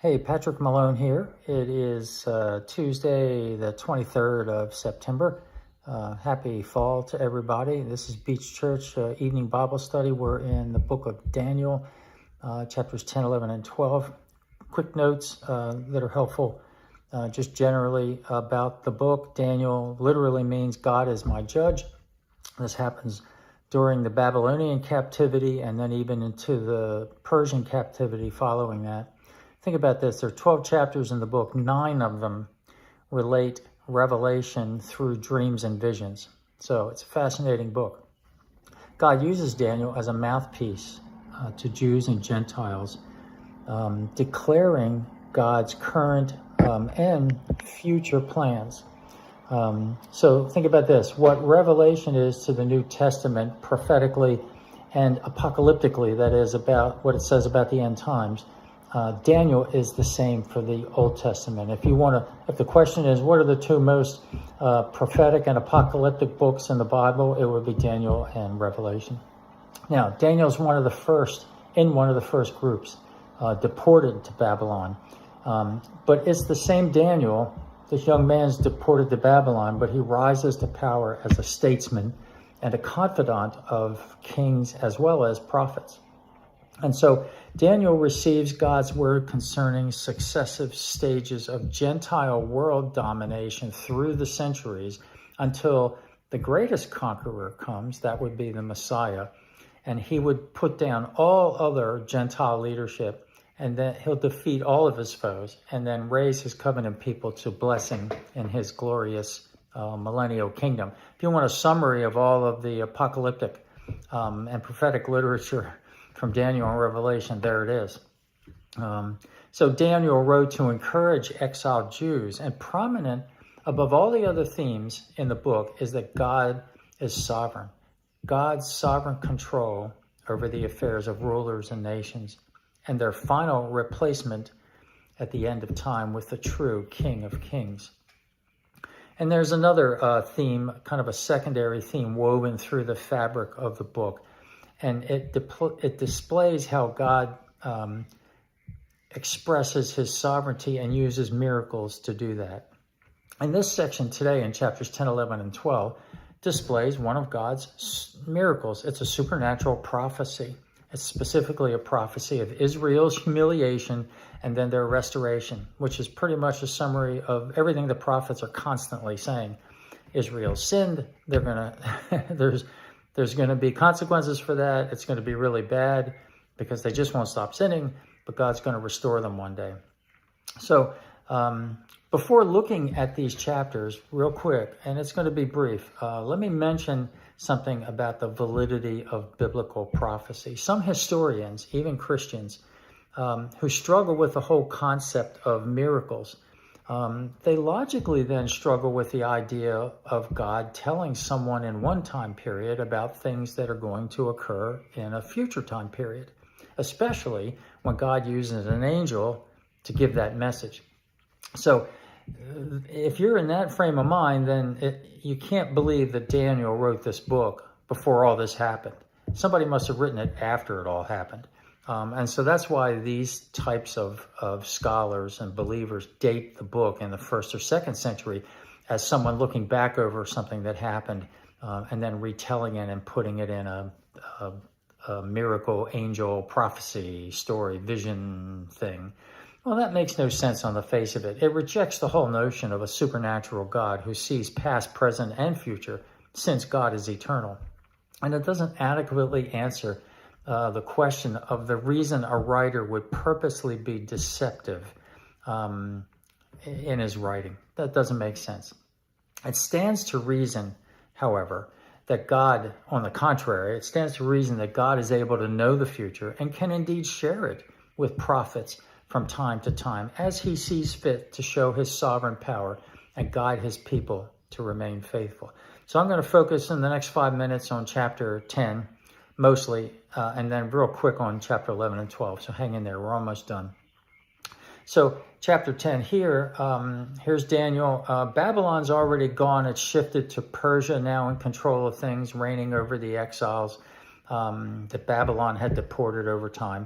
Hey, Patrick Malone here. It is Tuesday, the 23rd of September. Happy fall to everybody. This is Beach Church Evening Bible Study. We're in the book of Daniel, chapters 10, 11, and 12. Quick notes that are helpful just generally about the book. Daniel literally means God is my judge. This happens during the Babylonian captivity and then even into the Persian captivity following that. Think about this. There are 12 chapters in the book. 9 of them relate revelation through dreams and visions. So it's a fascinating book. God uses Daniel as a mouthpiece to Jews and Gentiles, declaring God's current and future plans. So think about this. What Revelation is to the New Testament prophetically and apocalyptically, that is about what it says about the end times, Daniel is the same for the Old Testament. If the question is, what are the two most prophetic and apocalyptic books in the Bible, it would be Daniel and Revelation. Now, Daniel's one of the first groups deported to Babylon. But it's the same Daniel. This young man's deported to Babylon, but he rises to power as a statesman and a confidant of kings as well as prophets. And so Daniel receives God's word concerning successive stages of Gentile world domination through the centuries until the greatest conqueror comes. That would be the Messiah. And he would put down all other Gentile leadership, and then he'll defeat all of his foes and then raise his covenant people to blessing in his glorious millennial kingdom. If you want a summary of all of the apocalyptic and prophetic literature from Daniel and Revelation, there it is. So Daniel wrote to encourage exiled Jews, and prominent above all the other themes in the book is that God is sovereign. God's sovereign control over the affairs of rulers and nations, and their final replacement at the end of time with the true King of Kings. And there's another theme, kind of a secondary theme woven through the fabric of the book. And it displays how God expresses his sovereignty and uses miracles to do that. And this section today in chapters 10, 11, and 12 displays one of God's miracles. It's a supernatural prophecy. It's specifically a prophecy of Israel's humiliation and then their restoration, which is pretty much a summary of everything the prophets are constantly saying. Israel sinned. There's going to be consequences for that. It's going to be really bad because they just won't stop sinning, but God's going to restore them one day. So before looking at these chapters real quick, and it's going to be brief, let me mention something about the validity of biblical prophecy. Some historians, even Christians, who struggle with the whole concept of miracles, they logically then struggle with the idea of God telling someone in one time period about things that are going to occur in a future time period, especially when God uses an angel to give that message. So if you're in that frame of mind, then you can't believe that Daniel wrote this book before all this happened. Somebody must have written it after it all happened. And so that's why these types of scholars and believers date the book in the 1st or 2nd century as someone looking back over something that happened and then retelling it and putting it in a miracle, angel, prophecy, story, vision thing. Well, that makes no sense on the face of it. It rejects the whole notion of a supernatural God who sees past, present, and future, since God is eternal. And it doesn't adequately answer the question of the reason a writer would purposely be deceptive in his writing. That doesn't make sense. It stands to reason, however, that God, on the contrary, it stands to reason that God is able to know the future and can indeed share it with prophets from time to time as he sees fit to show his sovereign power and guide his people to remain faithful. So I'm going to focus in the next 5 minutes on chapter 10, mostly, and then real quick on chapter 11 and 12. So hang in there. We're almost done. So chapter 10 here, here's Daniel. Babylon's already gone. It's shifted to Persia now in control of things, reigning over the exiles that Babylon had deported over time.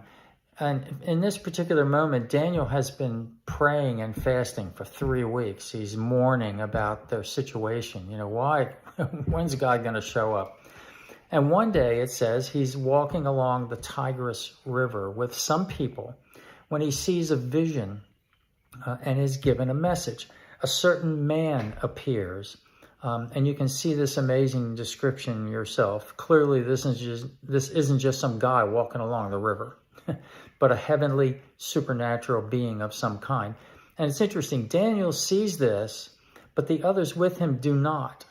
And in this particular moment, Daniel has been praying and fasting for 3 weeks. He's mourning about their situation. Why? When's God going to show up? And one day, it says, he's walking along the Tigris River with some people when he sees a vision and is given a message. A certain man appears, and you can see this amazing description yourself. Clearly, this isn't just some guy walking along the river, but a heavenly supernatural being of some kind. And it's interesting, Daniel sees this, but the others with him do not.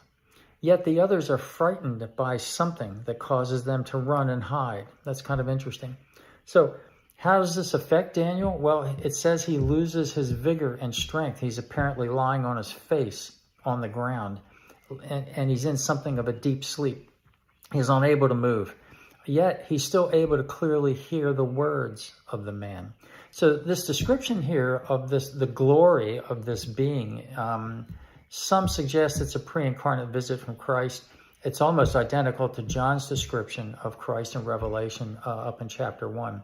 Yet the others are frightened by something that causes them to run and hide. That's kind of interesting. So how does this affect Daniel? Well, it says he loses his vigor and strength. He's apparently lying on his face on the ground, and he's in something of a deep sleep. He's unable to move. Yet he's still able to clearly hear the words of the man. So this description here of the glory of this being, some suggest it's a pre-incarnate visit from Christ. It's almost identical to John's description of Christ in Revelation up in chapter 1.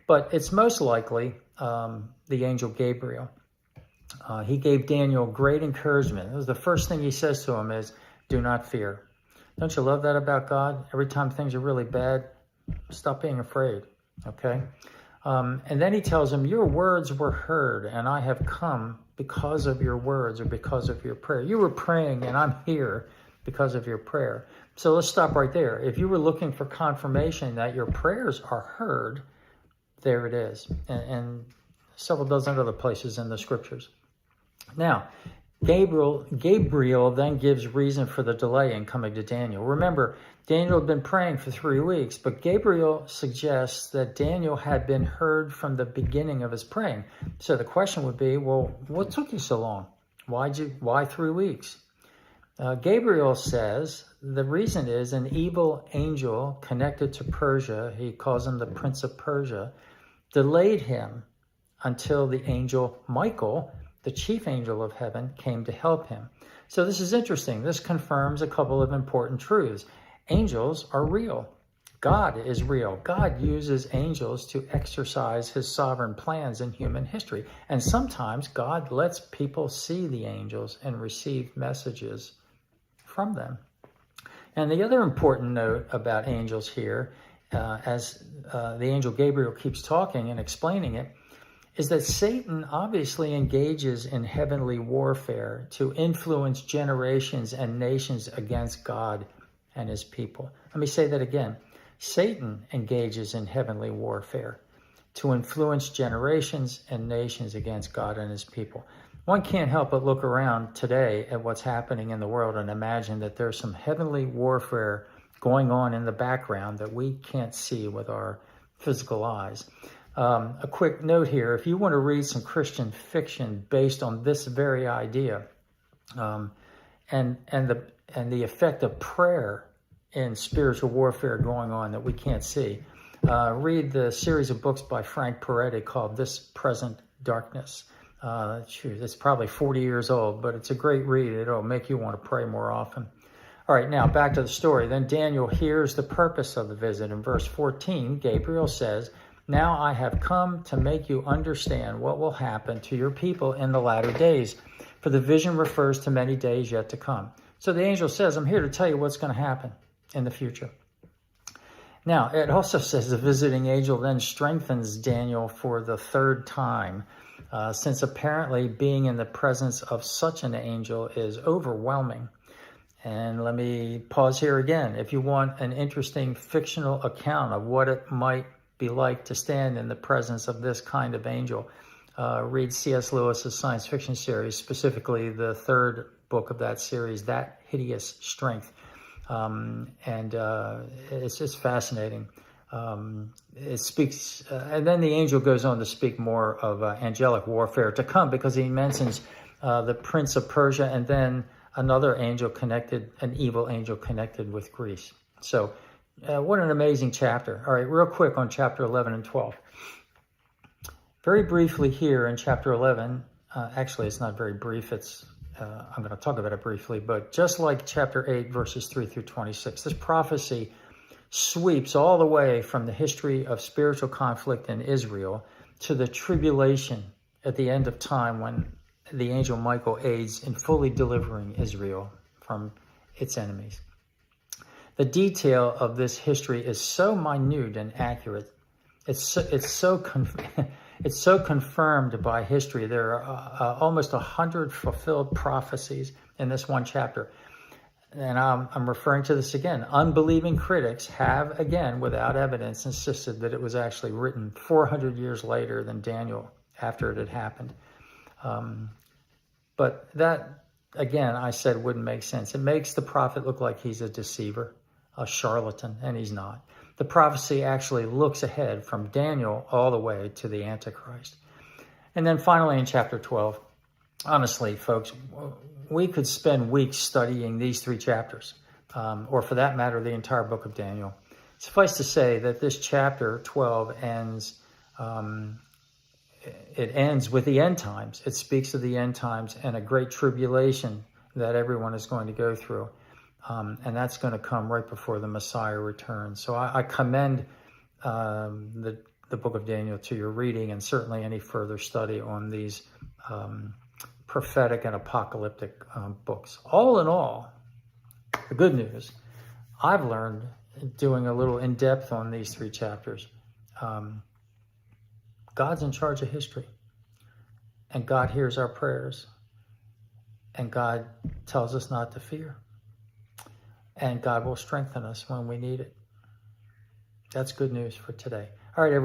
But it's most likely the angel Gabriel. He gave Daniel great encouragement. It was the first thing he says to him is, do not fear. Don't you love that about God? Every time things are really bad, stop being afraid, okay? And then he tells him, your words were heard, and I have come because of your words or because of your prayer. You were praying, and I'm here because of your prayer. So let's stop right there. If you were looking for confirmation that your prayers are heard, there it is. And several dozen other places in the scriptures. Now, Gabriel then gives reason for the delay in coming to Daniel. Remember, Daniel had been praying for 3 weeks, but Gabriel suggests that Daniel had been heard from the beginning of his praying. So the question would be, well, what took you so long? Why 3 weeks? Gabriel says the reason is an evil angel connected to Persia, he calls him the Prince of Persia, delayed him until the angel Michael, the chief angel of heaven, came to help him. So this is interesting. This confirms a couple of important truths. Angels are real. God is real. God uses angels to exercise his sovereign plans in human history. And sometimes God lets people see the angels and receive messages from them. And the other important note about angels here, as the angel Gabriel keeps talking and explaining it, is that Satan obviously engages in heavenly warfare to influence generations and nations against God and his people. Let me say that again. Satan engages in heavenly warfare to influence generations and nations against God and his people. One can't help but look around today at what's happening in the world and imagine that there's some heavenly warfare going on in the background that we can't see with our physical eyes. A quick note here, if you want to read some Christian fiction based on this very idea, and the effect of prayer in spiritual warfare going on that we can't see, read the series of books by Frank Peretti called This Present Darkness. It's probably 40 years old, but it's a great read. It'll make you want to pray more often. All right, now back to the story. Then Daniel hears the purpose of the visit. In verse 14, Gabriel says, now I have come to make you understand what will happen to your people in the latter days, for the vision refers to many days yet to come. So the angel says, I'm here to tell you what's going to happen in the future. Now, it also says the visiting angel then strengthens Daniel for the third time, since apparently being in the presence of such an angel is overwhelming. And let me pause here again. If you want an interesting fictional account of what it might be like to stand in the presence of this kind of angel, read C.S. Lewis's science fiction series, specifically the third book of that series, That Hideous Strength. It's just fascinating. It speaks, and then the angel goes on to speak more of angelic warfare to come, because he mentions the Prince of Persia and then another angel connected, an evil angel connected with Greece. So what an amazing chapter. All right, real quick on chapter 11 and 12. Very briefly here in chapter 11, actually it's not very brief, I'm going to talk about it briefly, but just like chapter 8, verses 3 through 26, this prophecy sweeps all the way from the history of spiritual conflict in Israel to the tribulation at the end of time when the angel Michael aids in fully delivering Israel from its enemies. The detail of this history is so minute and accurate. It's so confirmed by history. There are almost 100 fulfilled prophecies in this one chapter. And I'm referring to this again. Unbelieving critics have, again, without evidence, insisted that it was actually written 400 years later than Daniel, after it had happened. But that, again, I said wouldn't make sense. It makes the prophet look like he's a deceiver, a charlatan, and he's not. The prophecy actually looks ahead from Daniel all the way to the Antichrist. And then finally in chapter 12, honestly, folks, we could spend weeks studying these 3 chapters, or for that matter, the entire book of Daniel. Suffice to say that this chapter 12 ends, it ends with the end times. It speaks of the end times and a great tribulation that everyone is going to go through. And that's going to come right before the Messiah returns. So I commend the book of Daniel to your reading, and certainly any further study on these prophetic and apocalyptic books. All in all, the good news, I've learned doing a little in-depth on these 3 chapters. God's in charge of history, and God hears our prayers, and God tells us not to fear. And God will strengthen us when we need it. That's good news for today. All right, everybody.